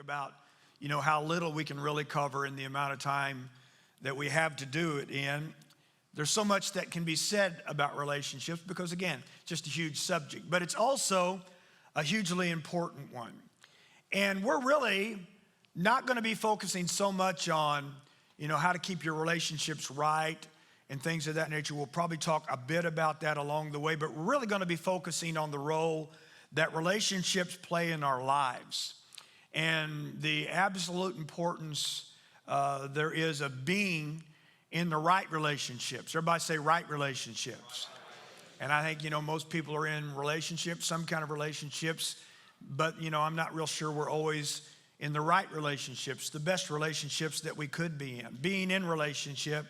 about, how little we can really cover in the amount of time that we have to do it in. There's so much that can be said about relationships because, again, just a huge subject. But it's also a hugely important one. And we're really not going to be focusing so much on, how to keep your relationships right and things of that nature. We'll probably talk a bit about that along the way, but we're really going to be focusing on the role that relationships play in our lives and the absolute importance there is of being in the right relationships. Everybody say right relationships. And I think, most people are in relationships, some kind of relationships, but, I'm not real sure we're always in the right relationships, the best relationships that we could be in. Being in relationship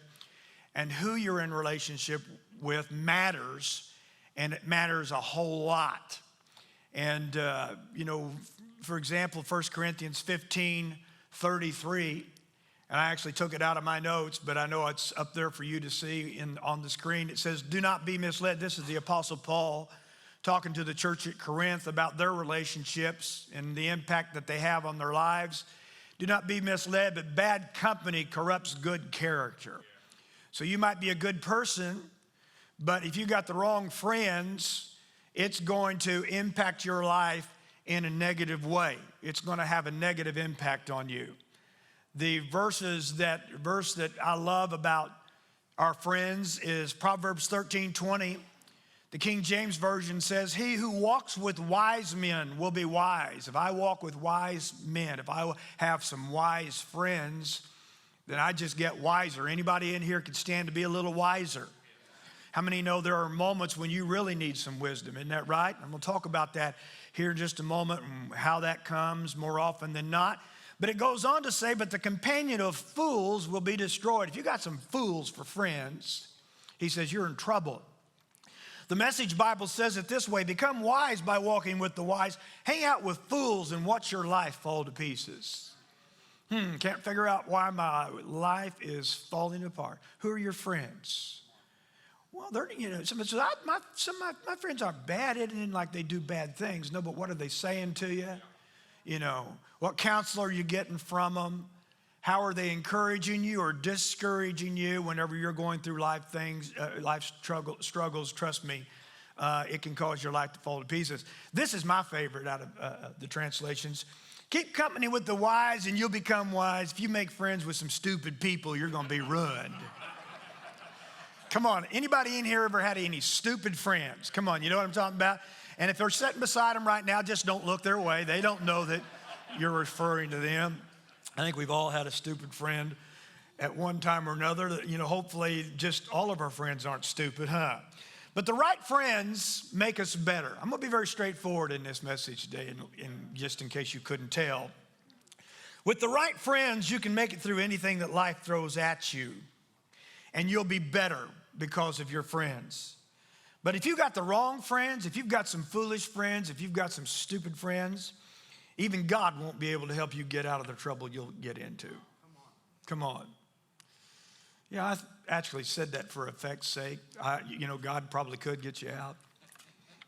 and who you're in relationship with matters, and it matters a whole lot. And, for example, 1 Corinthians 15:33, and I actually took it out of my notes, but I know it's up there for you to see on the screen. It says, do not be misled. This is the Apostle Paul talking to the church at Corinth about their relationships and the impact that they have on their lives. Do not be misled, but bad company corrupts good character. So you might be a good person, but if you got the wrong friends, it's going to impact your life in a negative way. It's going to have a negative impact on you. The verse that I love about our friends is Proverbs 13:20. The King James Version says, he who walks with wise men will be wise. If I walk with wise men, if I have some wise friends, then I just get wiser. Anybody in here can stand to be a little wiser? How many know there are moments when you really need some wisdom? Isn't that right? I'm going to talk about that here in just a moment and how that comes more often than not. But it goes on to say, but the companion of fools will be destroyed. If you got some fools for friends, he says, you're in trouble. The Message Bible says it this way, become wise by walking with the wise. Hang out with fools and watch your life fall to pieces. Can't figure out why my life is falling apart. Who are your friends? Well, they're, somebody says, some of my friends aren't bad. It isn't like they do bad things. No, but what are they saying to you? What counsel are you getting from them? How are they encouraging you or discouraging you whenever you're going through life struggles? Trust me, it can cause your life to fall to pieces. This is my favorite out of the translations. Keep company with the wise and you'll become wise. If you make friends with some stupid people, you're going to be ruined. Come on, anybody in here ever had any stupid friends? Come on, you know what I'm talking about? And if they're sitting beside them right now, just don't look their way. They don't know that you're referring to them. I think we've all had a stupid friend at one time or another. Hopefully just all of our friends aren't stupid, huh? But the right friends make us better. I'm going to be very straightforward in this message today, and just in case you couldn't tell. With the right friends, you can make it through anything that life throws at you, and you'll be better because of your friends. But if you've got the wrong friends, if you've got some foolish friends, if you've got some stupid friends, even God won't be able to help you get out of the trouble you'll get into. Come on. Yeah, I actually said that for effect's sake. God probably could get you out.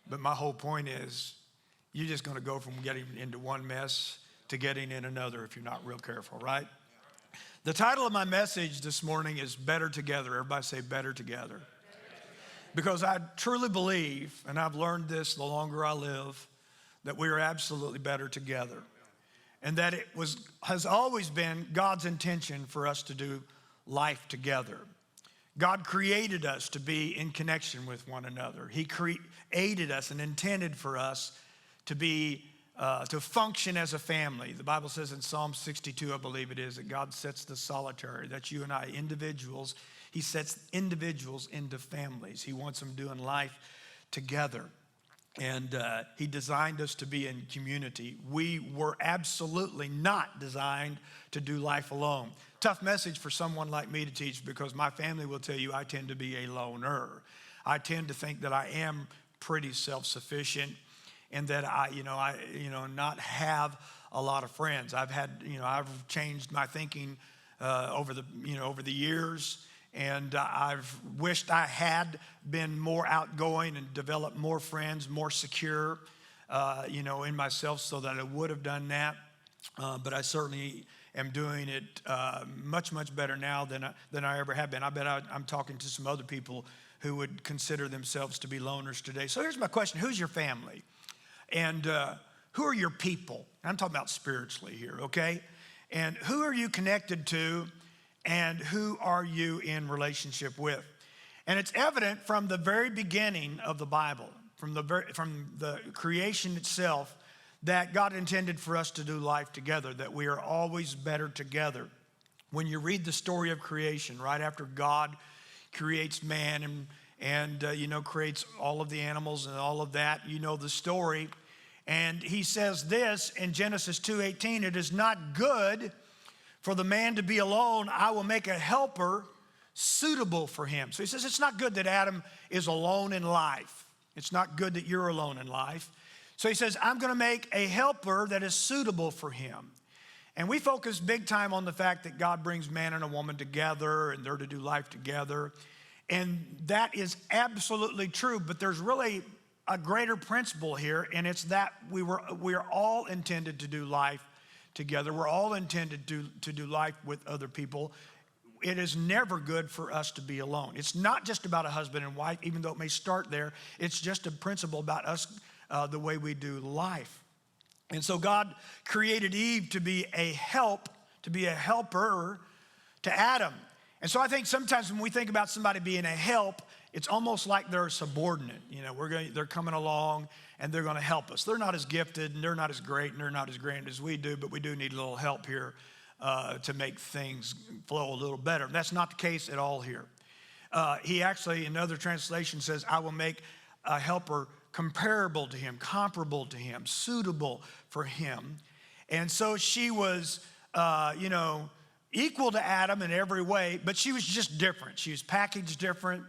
But my whole point is, you're just going to go from getting into one mess to getting in another if you're not real careful, right? The title of my message this morning is Better Together. Everybody say better together. Because I truly believe, and I've learned this the longer I live, that we are absolutely better together. And that it has always been God's intention for us to do life together. God created us to be in connection with one another. He created us and intended for us to be to function as a family. The Bible says in Psalm 62, I believe it is, that God sets the solitary, that's you and I, individuals. He sets individuals into families. He wants them doing life together. And he designed us to be in community. We were absolutely not designed to do life alone. Tough message for someone like me to teach, because my family will tell you I tend to be a loner. I tend to think that I am pretty self-sufficient, and that I not have a lot of friends. I've changed my thinking over the years. And I've wished I had been more outgoing and developed more friends, more secure, in myself, so that I would have done that. but I certainly am doing it much, much better now than I ever have been. I bet I'm talking to some other people who would consider themselves to be loners today. So here's my question. Who's your family? And who are your people? I'm talking about spiritually here, okay? And who are you connected to, and who are you in relationship with? And it's evident from the very beginning of the Bible, from the creation itself, that God intended for us to do life together, that we are always better together. When you read the story of creation, right after God creates man and creates all of the animals and all of that, you know the story. And he says this in Genesis 2:18, it is not good for the man to be alone. I will make a helper suitable for him. So he says it's not good that Adam is alone in life. It's not good that you're alone in life. So he says, I'm going to make a helper that is suitable for him. And we focus big time on the fact that God brings man and a woman together and they're to do life together. And that is absolutely true, but there's really a greater principle here, and it's that we are all intended to do life together. We're all intended to do life with other people. It is never good for us to be alone. It's not just about a husband and wife, even though it may start there. It's just a principle about us, the way we do life. And so God created Eve to be a helper to Adam. And so I think sometimes when we think about somebody being a help, it's almost like they're a subordinate. They're coming along and they're going to help us. They're not as gifted and they're not as great and they're not as grand as we do, but we do need a little help here to make things flow a little better. That's not the case at all here. He actually, in another translation, says, I will make a helper comparable to him, comparable to him, suitable for him. And so she was, equal to Adam in every way, but she was just different. She was packaged different.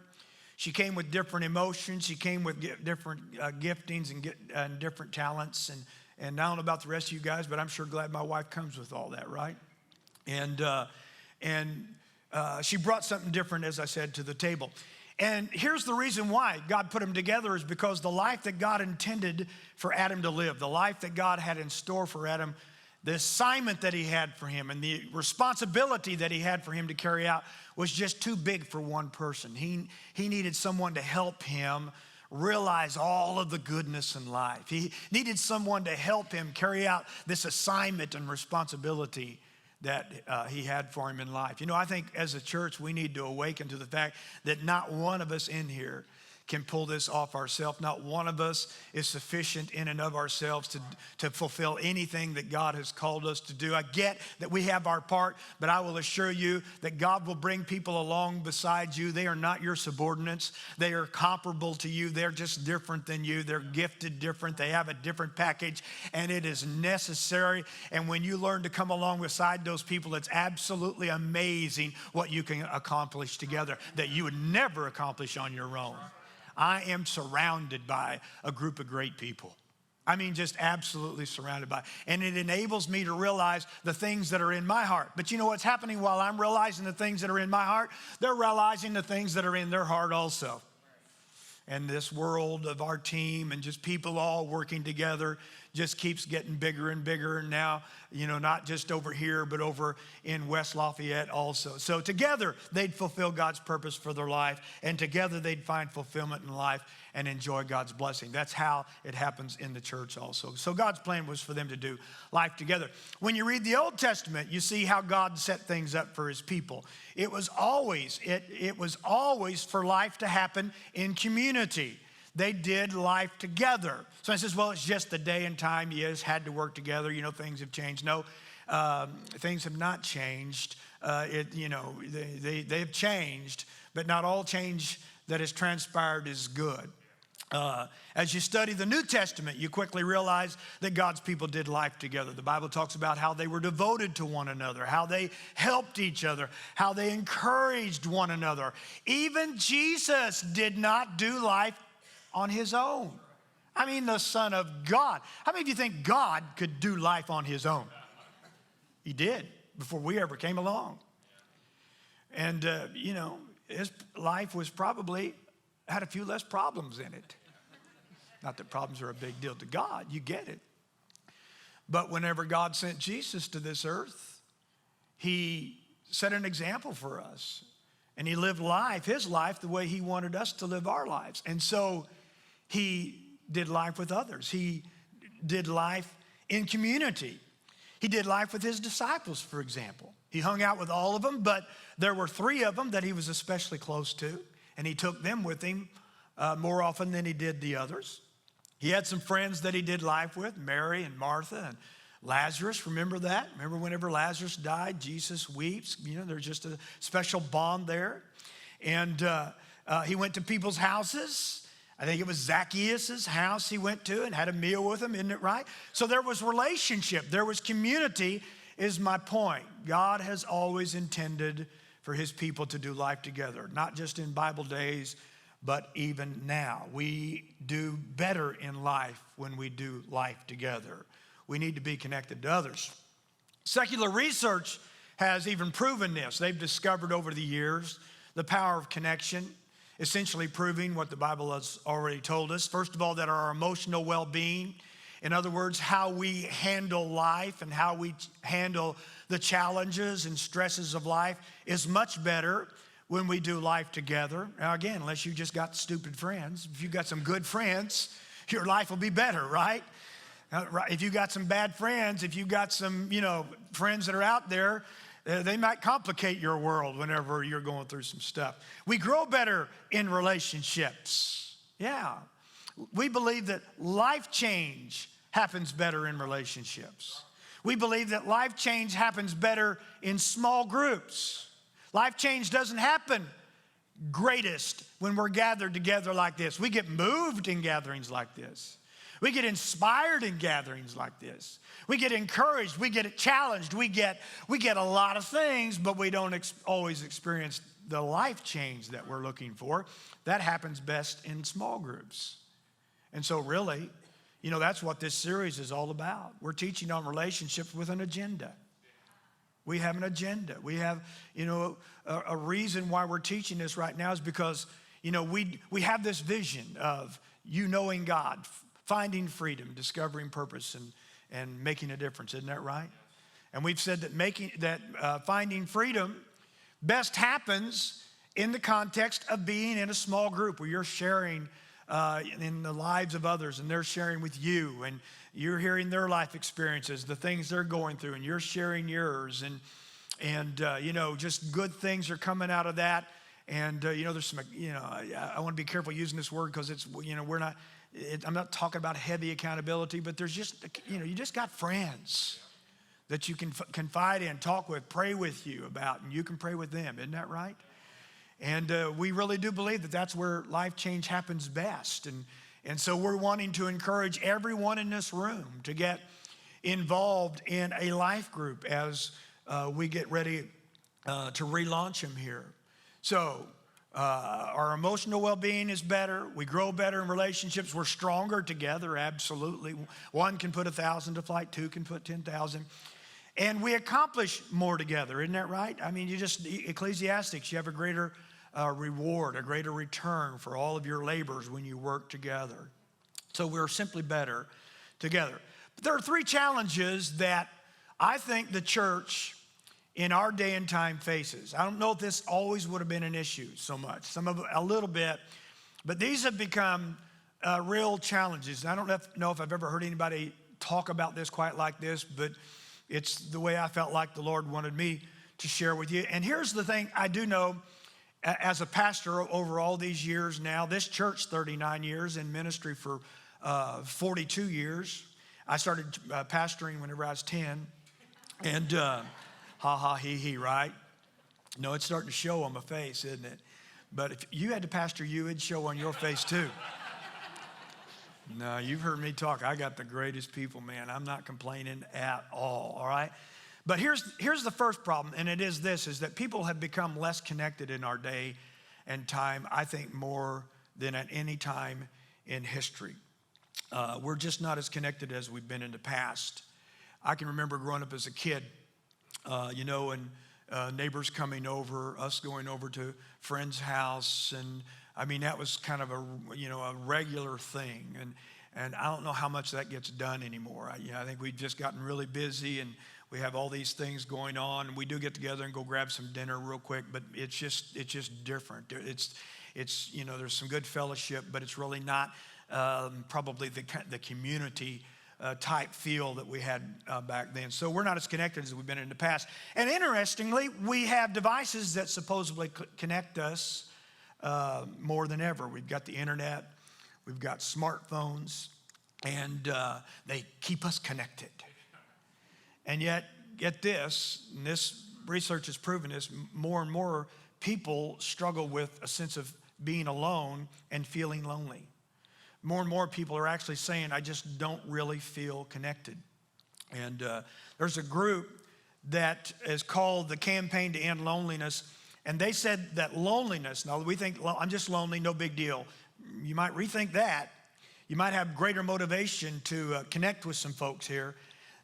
She came with different emotions. She came with different giftings and different talents. And I don't know about the rest of you guys, but I'm sure glad my wife comes with all that, right? And she brought something different, as I said, to the table. And here's the reason why God put them together is because the life that God intended for Adam to live, the life that God had in store for Adam, the assignment that he had for him and the responsibility that he had for him to carry out was just too big for one person. He needed someone to help him realize all of the goodness in life. He needed someone to help him carry out this assignment and responsibility that he had for him in life. I think as a church, we need to awaken to the fact that not one of us in here can pull this off ourselves. Not one of us is sufficient in and of ourselves to fulfill anything that God has called us to do. I get that we have our part, but I will assure you that God will bring people along beside you. They are not your subordinates. They are comparable to you. They're just different than you. They're gifted different. They have a different package, and it is necessary. And when you learn to come along beside those people, it's absolutely amazing what you can accomplish together that you would never accomplish on your own. I am surrounded by a group of great people. I mean, just absolutely surrounded by. And it enables me to realize the things that are in my heart. But you know what's happening while I'm realizing the things that are in my heart? They're realizing the things that are in their heart also. And this world of our team and just people all working together just keeps getting bigger and bigger. And now, not just over here, but over in West Lafayette also. So together, they'd fulfill God's purpose for their life. And together, they'd find fulfillment in life and enjoy God's blessing. That's how it happens in the church also. So God's plan was for them to do life together. When you read the Old Testament, you see how God set things up for his people. It was always for life to happen in community. They did life together. So I says, well, it's just the day and time. Yes, had to work together. Things have changed. No, things have not changed. They have changed, but not all change that has transpired is good. As you study the New Testament, you quickly realize that God's people did life together. The Bible talks about how they were devoted to one another, how they helped each other, how they encouraged one another. Even Jesus did not do life on his own. I mean, the Son of God. How many of you think God could do life on his own? He did before we ever came along. And, his life was probably had a few less problems in it. Not that problems are a big deal to God, you get it. But whenever God sent Jesus to this earth, he set an example for us. And he lived his life, the way he wanted us to live our lives. And so he did life with others. He did life in community. He did life with his disciples, for example. He hung out with all of them, but there were 3 of them that he was especially close to, and he took them with him more often than he did the others. He had some friends that he did life with, Mary and Martha and Lazarus. Remember that? Remember whenever Lazarus died, Jesus weeps. There's just a special bond there. And he went to people's houses. I think it was Zacchaeus' house he went to and had a meal with him, isn't it right? So there was relationship, there was community, is my point. God has always intended for his people to do life together, not just in Bible days, but even now. We do better in life when we do life together. We need to be connected to others. Secular research has even proven this. They've discovered over the years the power of connection, essentially proving what the Bible has already told us. First of all, that our emotional well-being, in other words, how we handle life and how we handle the challenges and stresses of life is much better when we do life together. Now again, unless you just got stupid friends. If you got some good friends, your life will be better, right? If you got some bad friends, if you got some, friends that are out there, they might complicate your world whenever you're going through some stuff. We grow better in relationships. Yeah. We believe that life change happens better in relationships. We believe that life change happens better in small groups. Life change doesn't happen greatest when we're gathered together like this. We get moved in gatherings like this. We get inspired in gatherings like this. We get encouraged, we get challenged, we get a lot of things, but we don't always experience the life change that we're looking for. That happens best in small groups. And so really, that's what this series is all about. We're teaching on relationships with an agenda. We have an agenda. We have, a reason why we're teaching this right now is because, we have this vision of knowing God, finding freedom, discovering purpose, and making a difference. Isn't that right? And we've said that finding freedom best happens in the context of being in a small group where you're sharing in the lives of others, and they're sharing with you, and you're hearing their life experiences, the things they're going through, and you're sharing yours, and just good things are coming out of that. And there's some, I want to be careful using this word because it's, we're not. I'm not talking about heavy accountability, but there's just, you just got friends that you can confide in, talk with, pray with you about, and you can pray with them. Isn't that right? And we really do believe that that's where life change happens best. And so we're wanting to encourage everyone in this room to get involved in a life group as we get ready to relaunch them here. So our emotional well-being is better. We grow better in relationships. We're stronger together, absolutely. One can put 1,000 to flight, 2 can put 10,000. And we accomplish more together, isn't that right? I mean, Ecclesiastics, you have a greater reward, a greater return for all of your labors when you work together. So we're simply better together. But there are 3 challenges that I think the church in our day and time faces. I don't know if this always would have been an issue so much, some of it a little bit, but these have become real challenges. I don't know if I've ever heard anybody talk about this quite like this, but it's the way I felt like the Lord wanted me to share with you. And here's the thing I do know as a pastor over all these years now, this church 39 years, in ministry for 42 years. I started pastoring whenever I was 10, and ha ha he he, right? No, it's starting to show on my face, isn't it? But if you had to pastor you, it'd show on your face too. No, you've heard me talk. I got the greatest people, man. I'm not complaining at all right? But here's the first problem, and it is this, is that people have become less connected in our day and time, I think more than at any time in history. We're just not as connected as we've been in the past. I can remember growing up as a kid, and neighbors coming over, us going over to friend's house, and I mean, that was kind of a regular thing. And I don't know how much that gets done anymore. I think we've just gotten really busy, and we have all these things going on. We do get together and go grab some dinner real quick, but it's just different. It's there's some good fellowship, but it's really not probably the community type feel that we had back then. So we're not as connected as we've been in the past. And interestingly, we have devices that supposedly connect us more than ever. We've got the internet, we've got smartphones, and they keep us connected. And yet, get this, and this research has proven this, more and more people struggle with a sense of being alone and feeling lonely. More and more people are actually saying, I just don't really feel connected. And there's a group that is called the Campaign to End Loneliness, and they said that loneliness, now we think, well, I'm just lonely, no big deal. You might rethink that. You might have greater motivation to connect with some folks here.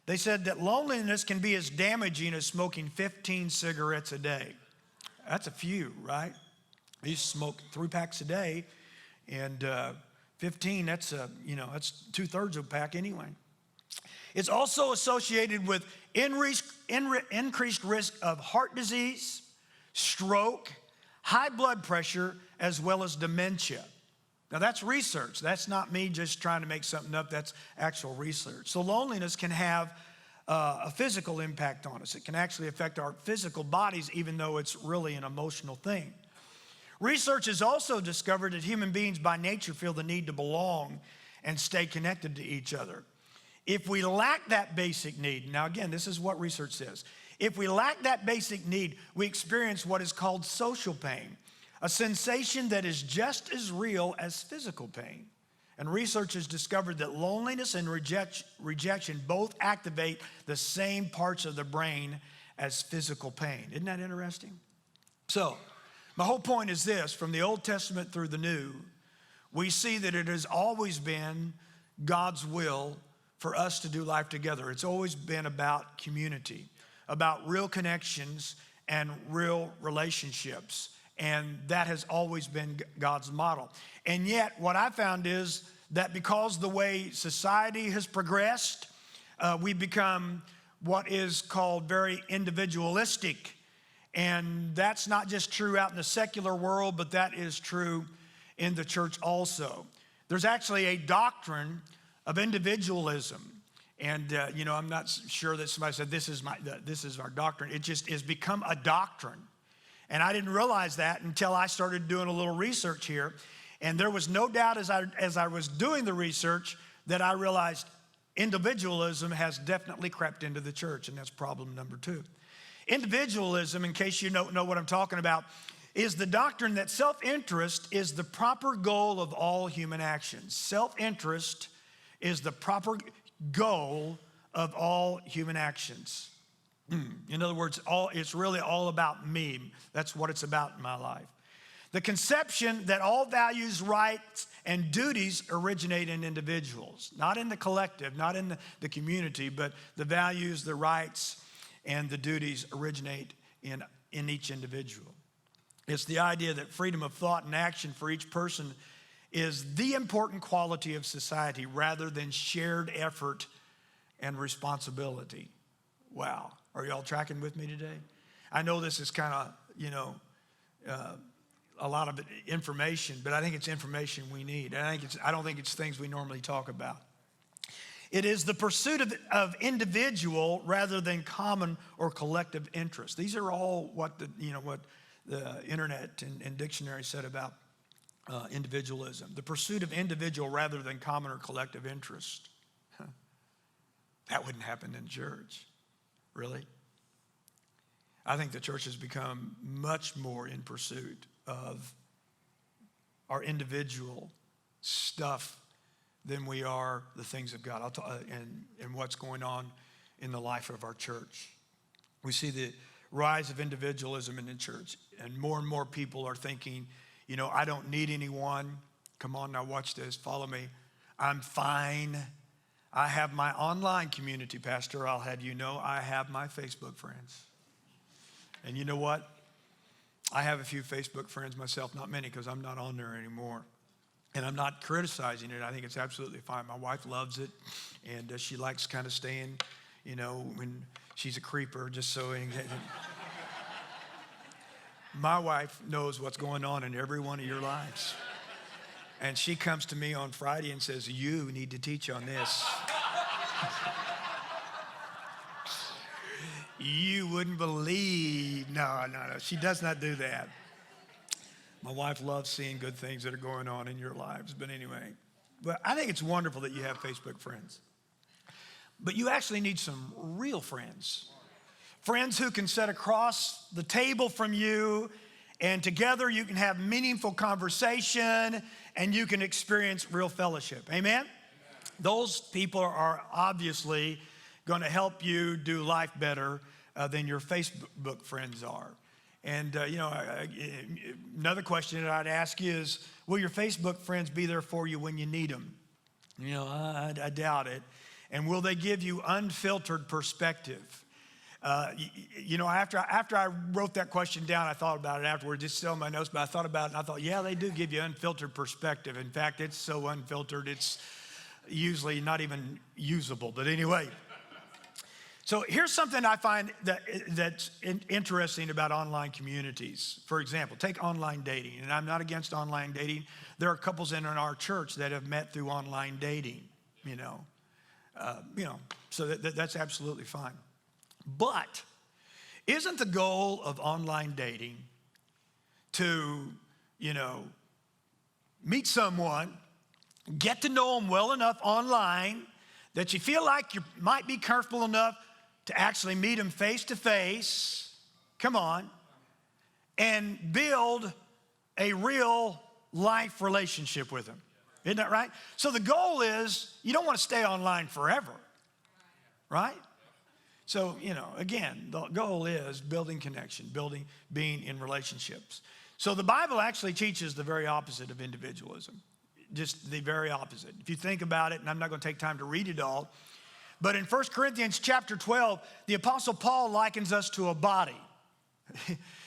They said that loneliness can be as damaging as smoking 15 cigarettes a day. That's a few, right? I used to smoke 3 packs a day, and 15, that's 2/3 of a pack anyway. It's also associated with increased risk of heart disease, stroke, high blood pressure, as well as dementia. Now that's research. That's not me just trying to make something up. That's actual research. So loneliness can have a physical impact on us. It can actually affect our physical bodies, even though it's really an emotional thing. Research has also discovered that human beings by nature feel the need to belong and stay connected to each other. If we lack that basic need, now again, this is what research says. If we lack that basic need, we experience what is called social pain, a sensation that is just as real as physical pain. And research has discovered that loneliness and rejection both activate the same parts of the brain as physical pain. Isn't that interesting? So, my whole point is this: from the Old Testament through the New, we see that it has always been God's will for us to do life together. It's always been about community, about real connections and real relationships. And that has always been God's model. And yet, what I found is that because the way society has progressed, we've become what is called very individualistic. And that's not just true out in the secular world, but that is true in the church also. There's actually a doctrine of individualism. And, I'm not sure that somebody said, this is our doctrine. It just has become a doctrine. And I didn't realize that until I started doing a little research here. And there was no doubt as I was doing the research that I realized individualism has definitely crept into the church, and that's problem number 2. Individualism, in case you don't know what I'm talking about, is the doctrine that self-interest is the proper goal of all human actions. Self-interest is the proper goal of all human actions. In other words, it's really all about me. That's what it's about in my life. The conception that all values, rights, and duties originate in individuals, not in the collective, not in the community, but the values, the rights, and the duties originate in each individual. It's the idea that freedom of thought and action for each person is the important quality of society rather than shared effort and responsibility. Wow. Are y'all tracking with me today? I know this is kind of, a lot of information, but I think it's information we need. I don't think it's things we normally talk about. It is the pursuit of individual rather than common or collective interest. These are all what the internet and dictionary said about individualism. The pursuit of individual rather than common or collective interest. That wouldn't happen in church. Really? I think the church has become much more in pursuit of our individual stuff than we are the things of God. And what's going on in the life of our church. We see the rise of individualism in the church, and more people are thinking, I don't need anyone. Come on now, watch this, follow me. I'm fine. I have my online community, Pastor. I'll have you know, I have my Facebook friends. And you know what? I have a few Facebook friends myself, not many because I'm not on there anymore. And I'm not criticizing it. I think it's absolutely fine. My wife loves it, and she likes kind of staying, when she's a creeper, just so. My wife knows what's going on in every one of your lives. And she comes to me on Friday and says, you need to teach on this. You wouldn't believe. No. She does not do that. My wife loves seeing good things that are going on in your lives. But anyway, I think it's wonderful that you have Facebook friends. But you actually need some real friends. Friends who can sit across the table from you, and together you can have meaningful conversation and you can experience real fellowship. Amen? Those people are obviously going to help you do life better than your Facebook friends are. And, another question that I'd ask you is, will your Facebook friends be there for you when you need them? I doubt it. And will they give you unfiltered perspective? After I wrote that question down, I thought about it afterward, just still in my notes, but I thought about it and I thought, yeah, they do give you unfiltered perspective. In fact, it's so unfiltered, it's usually not even usable. But anyway, so here's something I find that's interesting about online communities. For example, take online dating, and I'm not against online dating. There are couples in our church that have met through online dating, so that's absolutely fine. But isn't the goal of online dating to, meet someone, get to know them well enough online that you feel like you might be comfortable enough to actually meet them face to face, come on, and build a real life relationship with them? Isn't that right? So the goal is you don't want to stay online forever, right? So, again, the goal is building connection, being in relationships. So the Bible actually teaches the very opposite of individualism, just the very opposite. If you think about it, and I'm not going to take time to read it all, but in 1 Corinthians chapter 12, the Apostle Paul likens us to a body.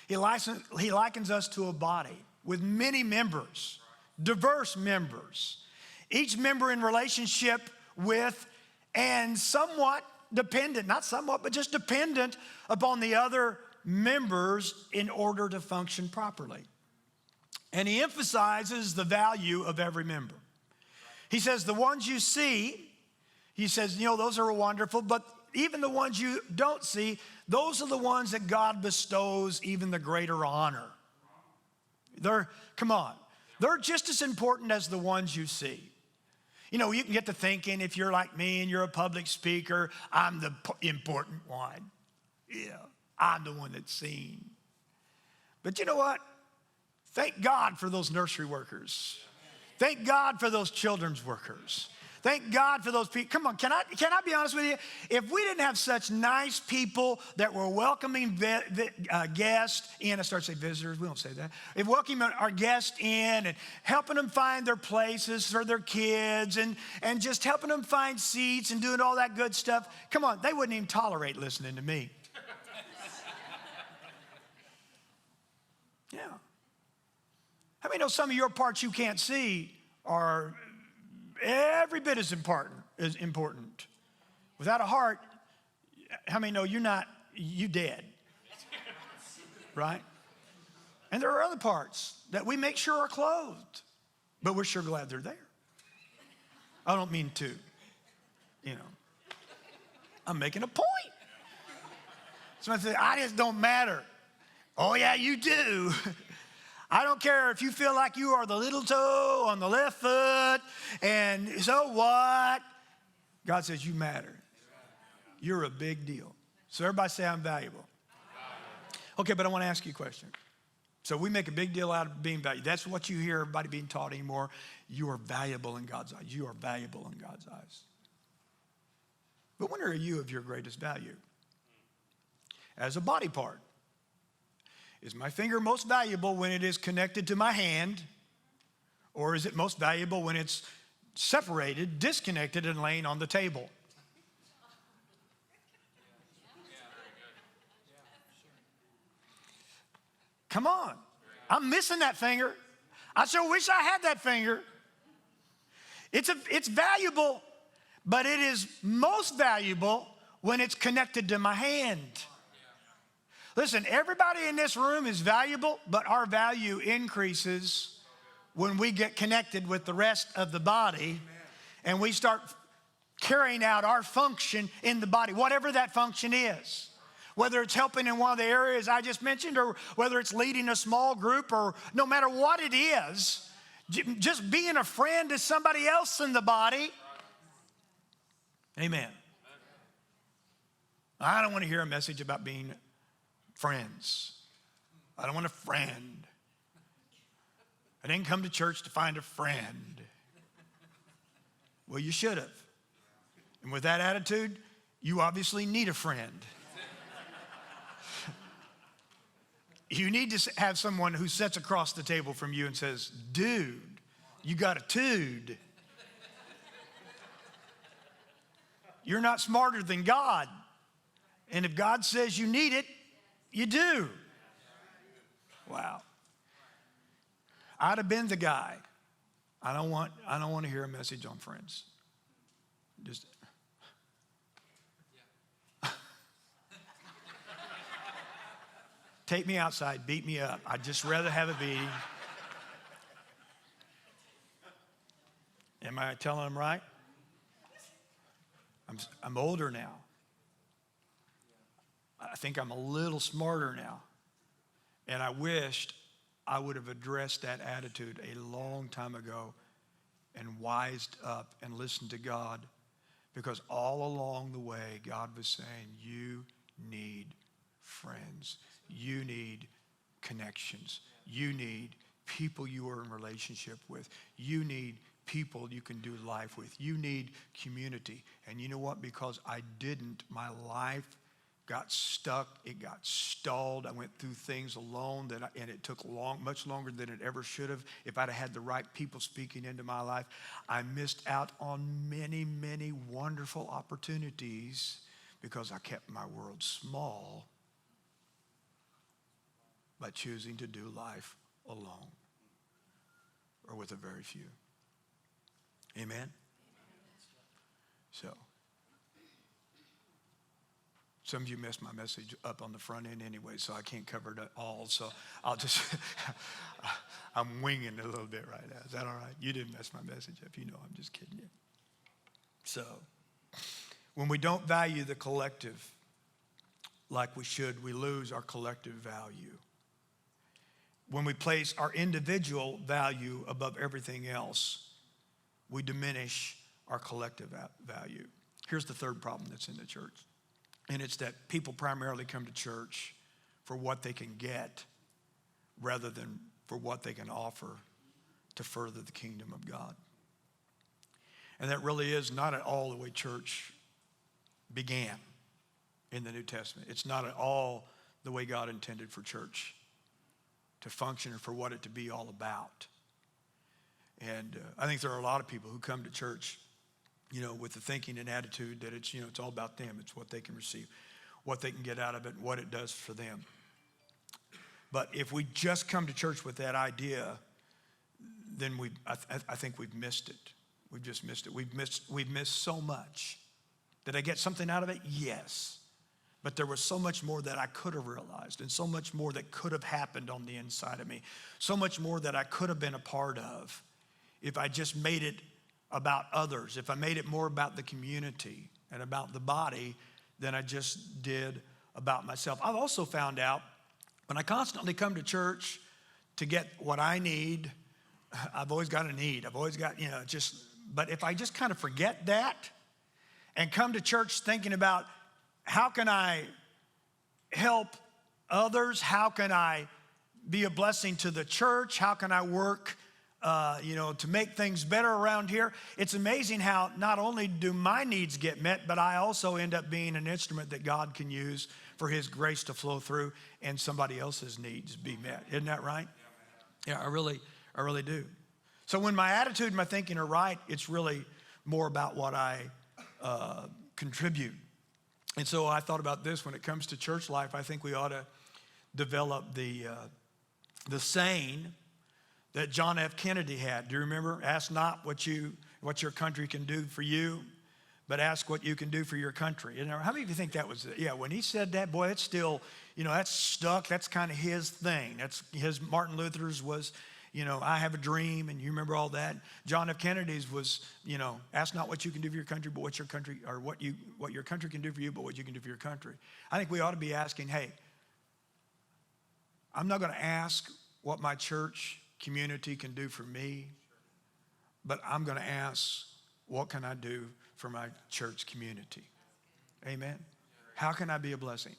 He likens us to a body with many members, diverse members, each member in relationship with and somewhat dependent, not somewhat, but just dependent upon the other members in order to function properly. And he emphasizes the value of every member. He says, the ones you see, he says, those are wonderful, but even the ones you don't see, those are the ones that God bestows even the greater honor. They're just as important as the ones you see. You can get to thinking, if you're like me and you're a public speaker, I'm the important one. Yeah, I'm the one that's seen. But you know what? Thank God for those nursery workers. Thank God for those children's workers. Thank God for those people. Come on, can I be honest with you? If we didn't have such nice people that were welcoming guests in, I start to say visitors, we don't say that. If welcoming our guests in and helping them find their places for their kids and just helping them find seats and doing all that good stuff, come on, they wouldn't even tolerate listening to me. Yeah. How many know some of your parts you can't see are every bit as important? Without a heart, how many know you dead? Right? And there are other parts that we make sure are clothed, but we're sure glad they're there. I don't mean to, I'm making a point. Somebody says, I just don't matter. Oh yeah, you do. I don't care if you feel like you are the little toe on the left foot, and so what? God says you matter. You're a big deal. So everybody say I'm valuable. Okay, but I want to ask you a question. So we make a big deal out of being valuable. That's what you hear everybody being taught anymore. You are valuable in God's eyes. You are valuable in God's eyes. But when are you of your greatest value? As a body part. Is my finger most valuable when it is connected to my hand? Or is it most valuable when it's separated, disconnected, and laying on the table? Come on. I'm missing that finger. I sure wish I had that finger. It's valuable, but it is most valuable when it's connected to my hand. Listen, everybody in this room is valuable, but our value increases when we get connected with the rest of the body and we start carrying out our function in the body, whatever that function is. Whether it's helping in one of the areas I just mentioned, or whether it's leading a small group, or no matter what it is, just being a friend to somebody else in the body. Amen. I don't want to hear a message about being friends. I don't want a friend. I didn't come to church to find a friend. Well, you should have. And with that attitude, you obviously need a friend. You need to have someone who sits across the table from you and says, dude, you got a tude. You're not smarter than God. And if God says you need it, you do. Wow. I'd have been the guy. I don't want to hear a message on friends. Just take me outside, beat me up. I'd just rather have a beating. Am I telling them right? I'm older now. I think I'm a little smarter now. And I wished I would have addressed that attitude a long time ago and wised up and listened to God, because all along the way, God was saying, you need friends. You need connections. You need people you are in relationship with. You need people you can do life with. You need community. And you know what? Because I didn't, my life got stuck. It got stalled. I went through things alone and it took much longer than it ever should have. If I'd have had the right people speaking into my life, I missed out on many, many wonderful opportunities because I kept my world small by choosing to do life alone or with a very few. Amen? So, some of you messed my message up on the front end anyway, so I can't cover it all. So I'll just, I'm winging a little bit right now. Is that all right? You didn't mess my message up. You know I'm just kidding you. So, when we don't value the collective like we should, we lose our collective value. When we place our individual value above everything else, we diminish our collective value. Here's the third problem that's in the church. And it's that people primarily come to church for what they can get rather than for what they can offer to further the kingdom of God. And that really is not at all the way church began in the New Testament. It's not at all the way God intended for church to function or for what it to be all about. And I think there are a lot of people who come to church, with the thinking and attitude that it's, it's all about them. It's what they can receive, what they can get out of it, what it does for them. But if we just come to church with that idea, then I think we've missed it. We've just missed it. We've missed so much. Did I get something out of it? Yes. But there was so much more that I could have realized, and so much more that could have happened on the inside of me. So much more that I could have been a part of if I just made it about others, if I made it more about the community and about the body than I just did about myself. I've also found out when I constantly come to church to get what I need, I've always got a need. I've always got, but if I just kind of forget that and come to church thinking about how can I help others? How can I be a blessing to the church? How can I work to make things better around here? It's amazing how not only do my needs get met, but I also end up being an instrument that God can use for his grace to flow through and somebody else's needs be met. Isn't that right? Yeah, I really do. So when my attitude and my thinking are right, it's really more about what I contribute. And so I thought about this when it comes to church life. I think we ought to develop the saying that John F. Kennedy had. Do you remember? Ask not what you what your country can do for you, but ask what you can do for your country. And how many of you think that was, when he said that, boy, it's still, that's stuck. That's kind of his thing. That's his, Martin Luther's was, I have a dream, and you remember all that. John F. Kennedy's was, ask not what you can do for your country, but what your country, or what your country can do for you, but what you can do for your country. I think we ought to be asking, hey, I'm not going to ask what my church community can do for me, but I'm going to ask, what can I do for my church community? Amen. How can I be a blessing?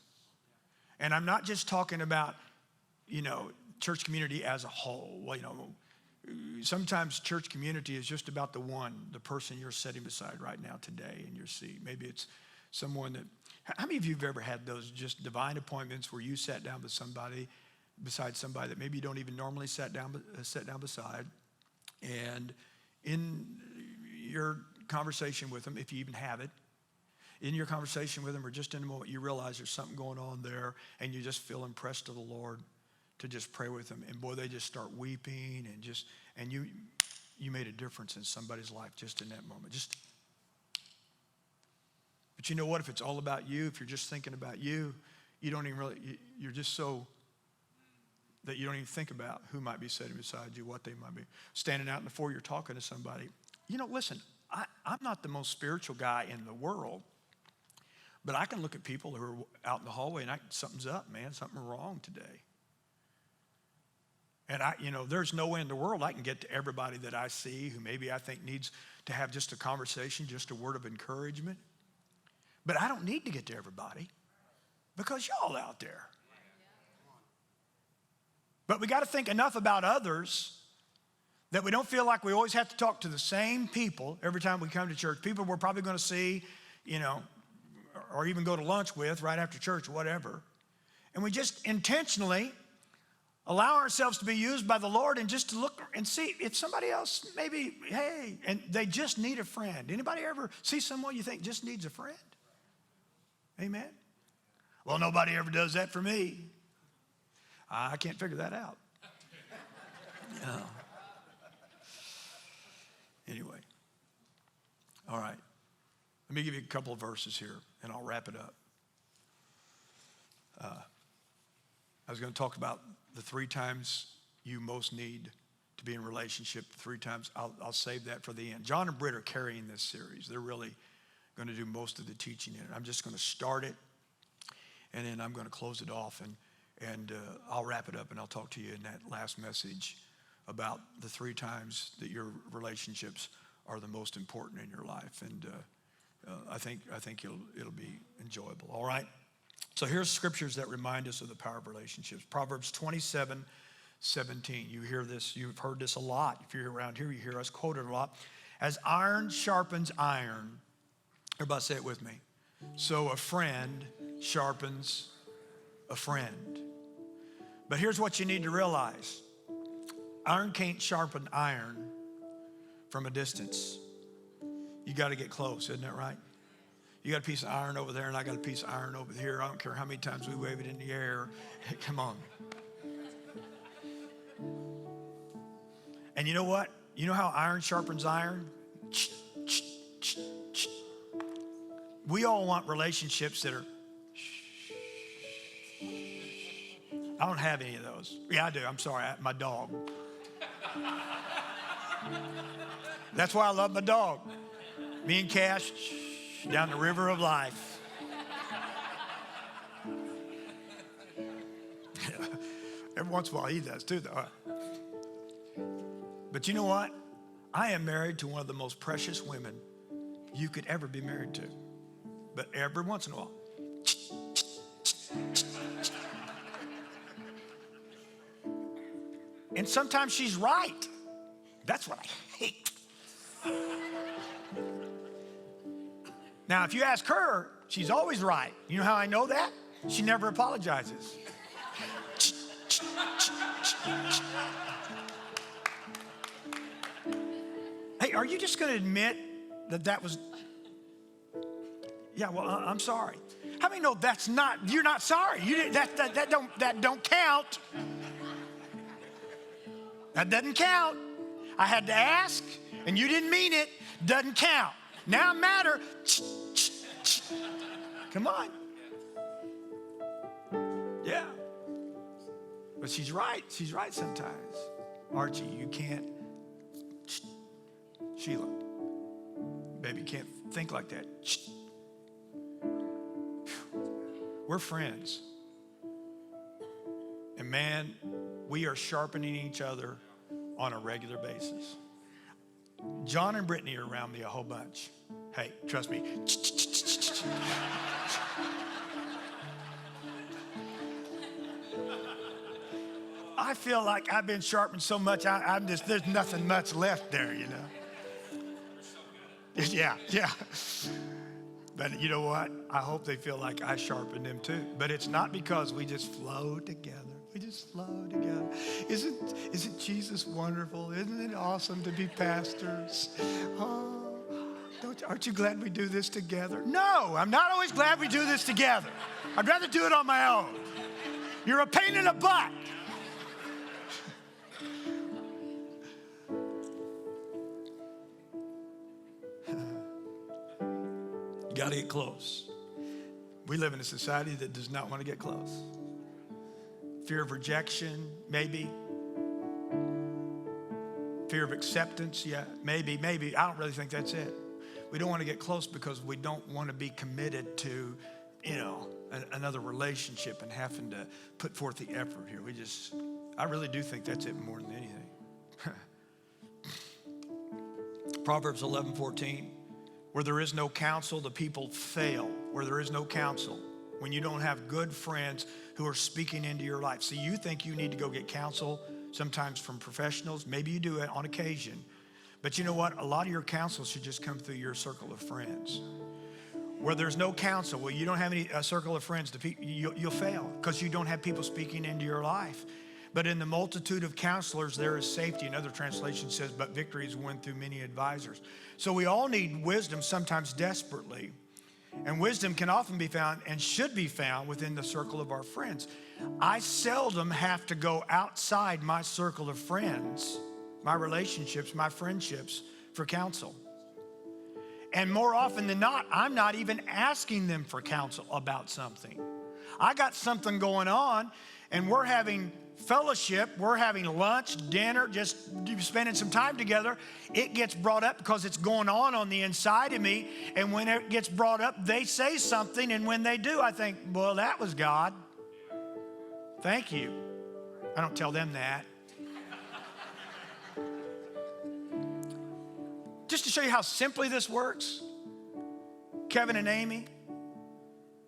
And I'm not just talking about, church community as a whole. Well, sometimes church community is just about the person you're sitting beside right now today in your seat. Maybe it's someone that, how many of you have ever had those just divine appointments where you sat down beside somebody that maybe you don't even normally sit down beside, and in your conversation with them, if you even have it, in your conversation with them, or just in a moment, you realize there's something going on there, and you just feel impressed to the Lord to just pray with them. And boy, they just start weeping, and you made a difference in somebody's life just in that moment. But you know what? If it's all about you, if you're just thinking about you, you don't even really, you're just so that you don't even think about who might be sitting beside you, what they might be. Standing out in the foyer talking to somebody. Listen, I'm not the most spiritual guy in the world, but I can look at people who are out in the hallway and something's up, man, something wrong today. And there's no way in the world I can get to everybody that I see who maybe I think needs to have just a conversation, just a word of encouragement. But I don't need to get to everybody because y'all out there. But we got to think enough about others that we don't feel like we always have to talk to the same people every time we come to church. People we're probably going to see, or even go to lunch with right after church or whatever. And we just intentionally allow ourselves to be used by the Lord and just to look and see if somebody else maybe, hey, and they just need a friend. Anybody ever see someone you think just needs a friend? Amen? Well, nobody ever does that for me. I can't figure that out. No. Anyway. All right. Let me give you a couple of verses here, and I'll wrap it up. I was going to talk about the 3 times you most need to be in relationship. 3 times. I'll save that for the end. John and Britt are carrying this series. They're really going to do most of the teaching in it. I'm just going to start it, and then I'm going to close it off, and I'll wrap it up, and I'll talk to you in that last message about the 3 times that your relationships are the most important in your life. And I think it'll be enjoyable. All right. So here's scriptures that remind us of the power of relationships. Proverbs 27:17. You hear this. You've heard this a lot. If you're around here, you hear us quote it a lot. As iron sharpens iron. Everybody say it with me. So a friend sharpens a friend. But here's what you need to realize. Iron can't sharpen iron from a distance. You got to get close, isn't that right? You got a piece of iron over there, and I got a piece of iron over here. I don't care how many times we wave it in the air. Come on. And you know what? You know how iron sharpens iron? We all want relationships that are, I don't have any of those. Yeah, I do. I'm sorry. My dog. That's why I love my dog. Me and Cash down the river of life. Every once in a while he does too, though. But you know what? I am married to one of the most precious women you could ever be married to. But every once in a while. And sometimes she's right. That's what I hate. Now, if you ask her, she's always right. You know how I know that? She never apologizes. Hey, are you just going to admit that was... Yeah, well, I'm sorry. How many know that's not... You're not sorry. You didn't, that don't count. That doesn't count. I had to ask, and you didn't mean it. doesn't count. Now matter. Come on. Yeah. But she's right. She's right sometimes. Archie, you can't. Sheila, baby, you can't think like that. We're friends. And man, we are sharpening each other on a regular basis. John and Brittany are around me a whole bunch. Hey, trust me. I feel like I've been sharpened so much, there's nothing much left there, you know. Yeah. But you know what? I hope they feel like I sharpened them too. But it's not because we just flow together. We just flow together. Isn't Jesus wonderful? Isn't it awesome to be pastors? Oh, aren't you glad we do this together? No, I'm not always glad we do this together. I'd rather do it on my own. You're a pain in the butt. You got to get close. We live in a society that does not want to get close. Fear of rejection, maybe. Fear of acceptance, yeah, maybe. I don't really think that's it. We don't want to get close because we don't want to be committed to, another relationship and having to put forth the effort here. I really do think that's it more than anything. Proverbs 11:14, where there is no counsel, the people fail. Where there is no counsel, when you don't have good friends who are speaking into your life. See, you think you need to go get counsel sometimes from professionals. Maybe you do it on occasion. But you know what? A lot of your counsel should just come through your circle of friends. Where there's no counsel, well, you don't have a circle of friends, you'll fail because you don't have people speaking into your life. But in the multitude of counselors, there is safety. Another translation says, but victory is won through many advisors. So we all need wisdom, sometimes desperately. And wisdom can often be found and should be found within the circle of our friends. I seldom have to go outside my circle of friends, my relationships, my friendships for counsel. And more often than not, I'm not even asking them for counsel about something. I got something going on and we're having fellowship, we're having lunch, dinner, just spending some time together. It gets brought up because it's going on the inside of me. And when it gets brought up, they say something. And when they do, I think, well, that was God. Thank you. I don't tell them that. Just to show you how simply this works, Kevin and Amy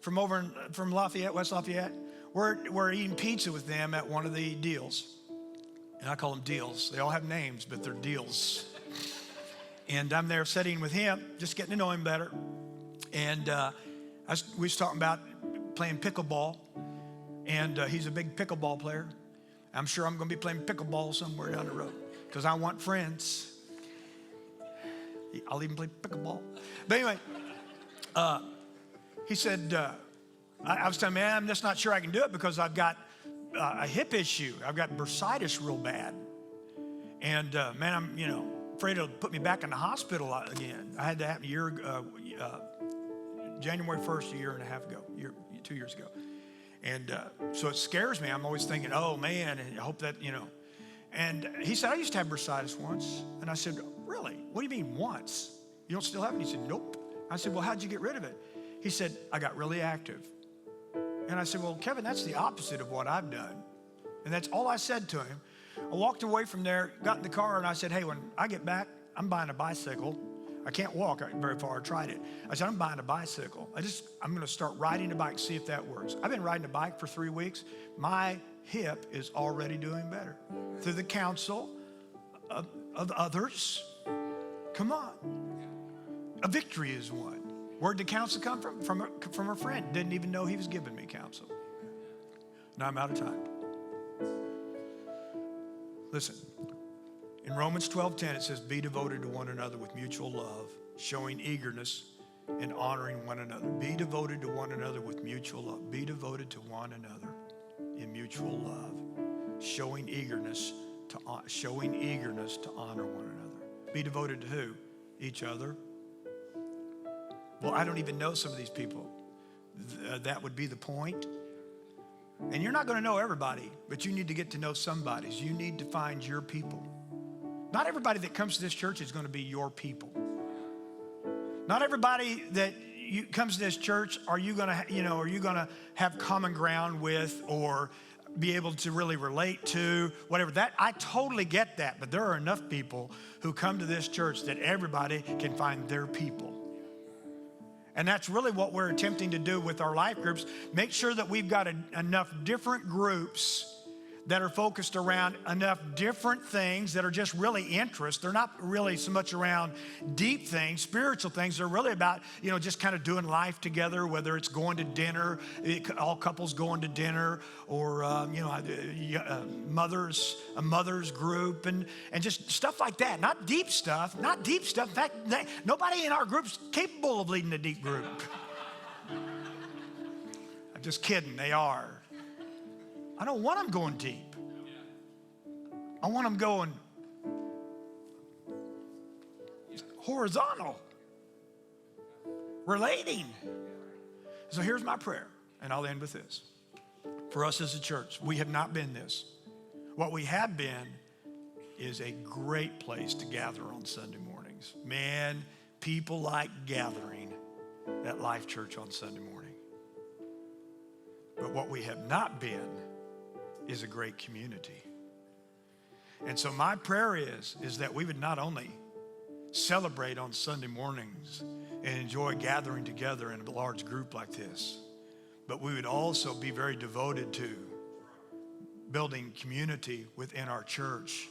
from Lafayette, West Lafayette, we're eating pizza with them at one of the deals. And I call them deals. They all have names, but they're deals. And I'm there sitting with him, just getting to know him better. And we was talking about playing pickleball. And he's a big pickleball player. I'm sure I'm going to be playing pickleball somewhere down the road because I want friends. I'll even play pickleball. But anyway, he said, I was telling him, man, I'm just not sure I can do it because I've got a hip issue. I've got bursitis real bad. And man, I'm, afraid it'll put me back in the hospital again. I had that happen January 1st, a year and a half ago, 2 years ago. And so it scares me. I'm always thinking, oh man, and I hope that, And he said, I used to have bursitis once. And I said, really? What do you mean once? You don't still have it? He said, nope. I said, well, how'd you get rid of it? He said, I got really active. And I said, well, Kevin, that's the opposite of what I've done. And that's all I said to him. I walked away from there, got in the car, and I said, hey, when I get back, I'm buying a bicycle. I can't walk very far. I tried it. I said, I'm buying a bicycle. I'm going to start riding a bike, see if that works. I've been riding a bike for 3 weeks. My hip is already doing better through the counsel of others. Come on. A victory is won. Where'd the counsel come from? From a friend. Didn't even know he was giving me counsel. Now I'm out of time. Listen, in Romans 12:10, it says, be devoted to one another with mutual love, showing eagerness and honoring one another. Be devoted to one another with mutual love. Be devoted to one another in mutual love, showing eagerness to honor one another. Be devoted to who? each other. Well, I don't even know some of these people. That would be the point. And you're not going to know everybody, but you need to get to know somebody. You need to find your people. Not everybody that comes to this church is going to be your people. Not everybody that comes to this church are you going to have common ground with or be able to really relate to, whatever. That I totally get that, but there are enough people who come to this church that everybody can find their people. And that's really what we're attempting to do with our life groups. Make sure that we've got enough different groups that are focused around enough different things that are just really interests. They're not really so much around deep things, spiritual things. They're really about, just kind of doing life together, whether it's going to dinner, all couples going to dinner, or, a mother's group, and just stuff like that. Not deep stuff. In fact, nobody in our group's capable of leading a deep group. I'm just kidding, they are. I don't want them going deep. I want them going horizontal, relating. So here's my prayer, and I'll end with this. For us as a church, we have not been this. What we have been is a great place to gather on Sunday mornings. Man, people like gathering at Life Church on Sunday morning. But what we have not been is a great community. And so my prayer is that we would not only celebrate on Sunday mornings and enjoy gathering together in a large group like this, but we would also be very devoted to building community within our church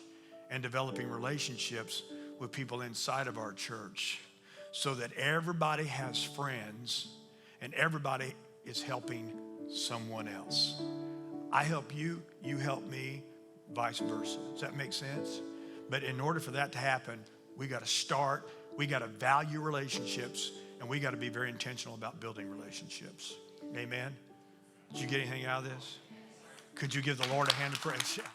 and developing relationships with people inside of our church so that everybody has friends and everybody is helping someone else. I help you, you help me, vice versa. Does that make sense? But in order for that to happen, we got to value relationships, and we got to be very intentional about building relationships. Amen? Did you get anything out of this? Could you give the Lord a hand of praise?